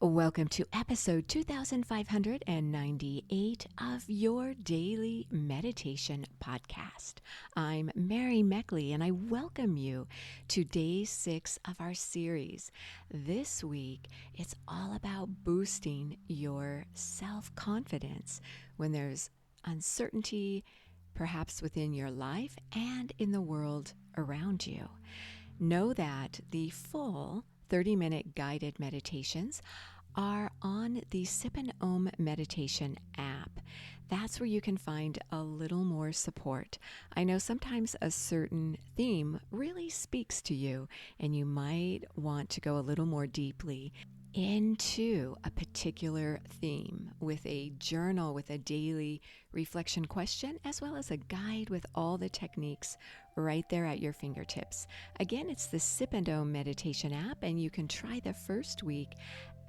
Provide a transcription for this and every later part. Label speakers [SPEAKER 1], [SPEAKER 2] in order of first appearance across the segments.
[SPEAKER 1] Welcome to episode 2598 of your daily meditation podcast. I'm Mary Meckley and I welcome you to day 6 of our series. This week, it's all about boosting your self-confidence when there's uncertainty, perhaps within your life and in the world around you. Know that the full 30-minute guided meditations are on the Sip and Om meditation app. That's where you can find a little more support. I know sometimes a certain theme really speaks to you, and you might want to go a little more deeply into a particular theme with a journal with a daily reflection question, as well as a guide with all the techniques right there at your fingertips. Again, it's the Sip and Om meditation app, and you can try the first week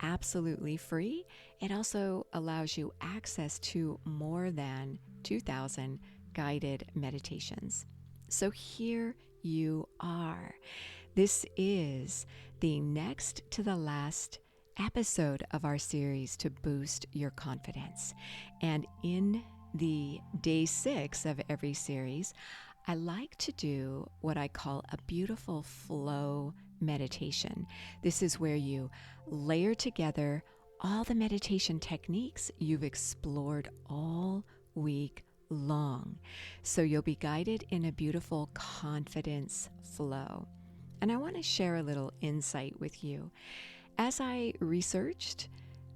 [SPEAKER 1] absolutely free. It also allows you access to more than 2,000 guided meditations. So here you are. This is the next to the last episode of our series to boost your confidence. And in the day 6 of every series, I like to do what I call a beautiful flow meditation. This is where you layer together all the meditation techniques you've explored all week long. So you'll be guided in a beautiful confidence flow. And I want to share a little insight with you. As I researched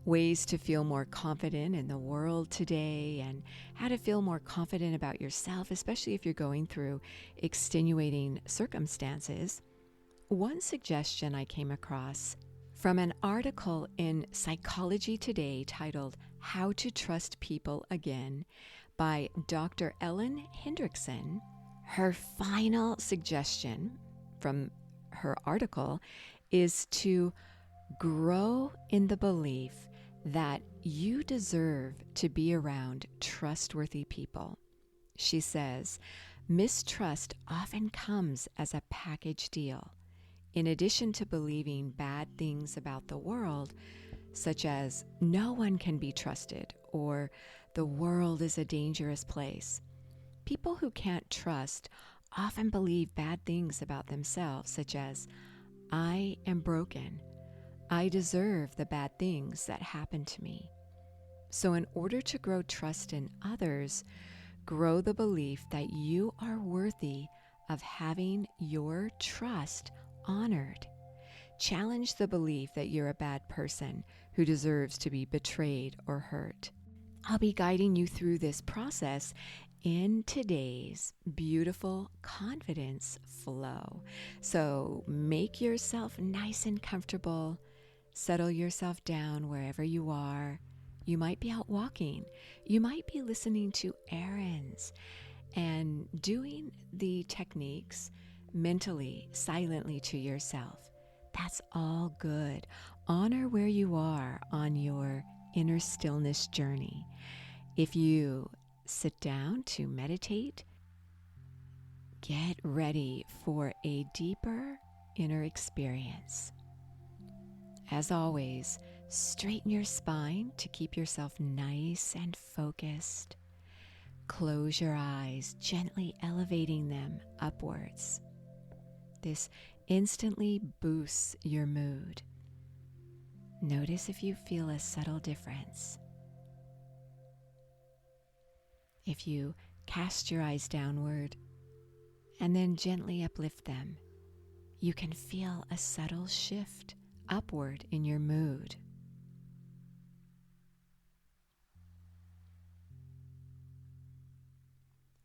[SPEAKER 1] ways to feel more confident in the world today and how to feel more confident about yourself, especially if you're going through extenuating circumstances, one suggestion I came across from an article in Psychology Today titled How to Trust People Again by Dr. Ellen Hendrickson. Her final suggestion from her article is to grow in the belief that you deserve to be around trustworthy people. She says, mistrust often comes as a package deal. In addition to believing bad things about the world, such as no one can be trusted or the world is a dangerous place, people who can't trust often believe bad things about themselves, such as, I am broken. I deserve the bad things that happen to me. So in order to grow trust in others, grow the belief that you are worthy of having your trust honored. Challenge the belief that you're a bad person who deserves to be betrayed or hurt. I'll be guiding you through this process in today's beautiful confidence flow. So make yourself nice and comfortable. Settle yourself down wherever you are. You might be out walking. You might be listening to errands and doing the techniques mentally, silently to yourself. That's all good. Honor where you are on your inner stillness journey. If you sit down to meditate, get ready for a deeper inner experience. As always, straighten your spine to keep yourself nice and focused. Close your eyes, gently elevating them upwards. This instantly boosts your mood. Notice if you feel a subtle difference. If you cast your eyes downward and then gently uplift them, you can feel a subtle shift upward in your mood.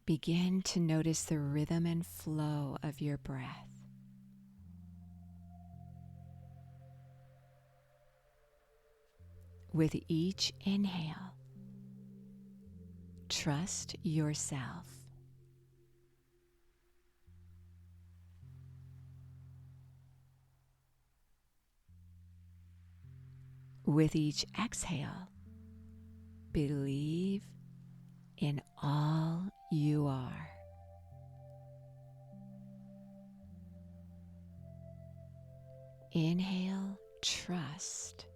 [SPEAKER 1] Begin to notice the rhythm and flow of your breath. With each inhale, trust yourself. With each exhale, believe in all you are. Inhale, trust.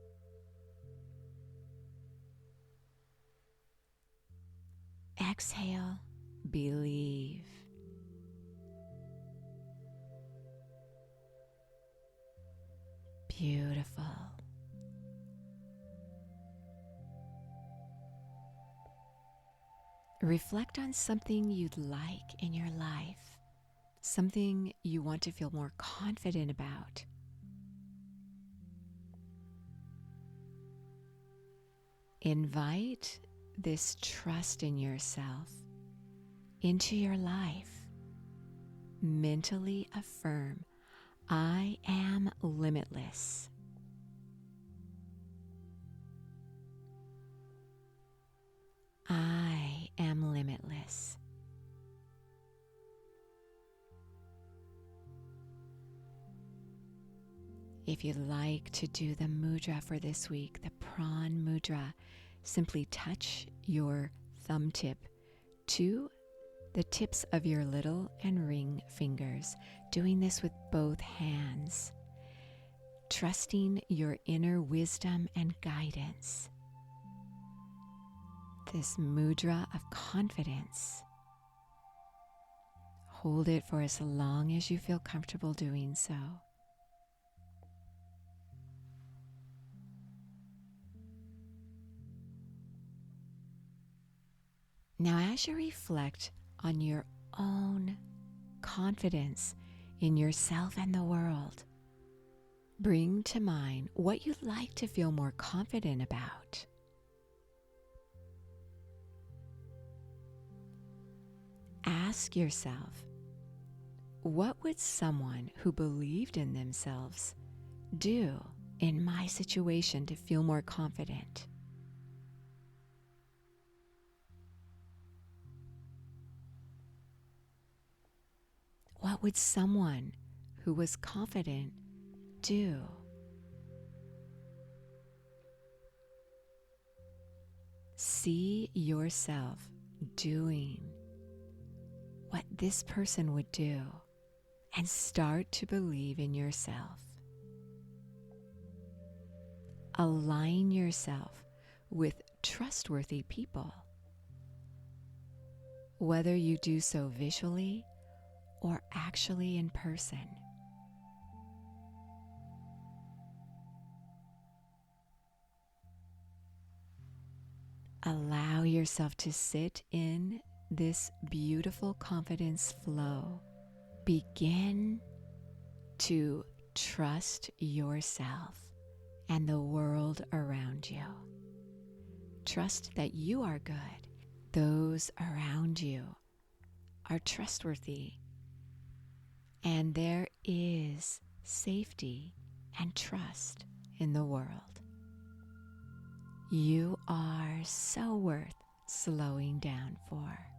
[SPEAKER 1] exhale, believe. Beautiful. Reflect on something you'd like in your life, something you want to feel more confident about. Invite this trust in yourself into your life. Mentally affirm, I am limitless. I am limitless. If you'd like to do the mudra for this week, the Pran Mudra, simply touch your thumb tip to the tips of your little and ring fingers, doing this with both hands, trusting your inner wisdom and guidance. This mudra of confidence. Hold it for as long as you feel comfortable doing so. Now, as you reflect on your own confidence in yourself and the world, bring to mind what you'd like to feel more confident about. Ask yourself, what would someone who believed in themselves do in my situation to feel more confident? What would someone who was confident do? See yourself doing what this person would do and start to believe in yourself. Align yourself with trustworthy people, whether you do so visually or actually in person. Allow yourself to sit in this beautiful confidence flow. Begin to trust yourself and the world around you. Trust that you are good. Those around you are trustworthy. And there is safety and trust in the world. You are so worth slowing down for.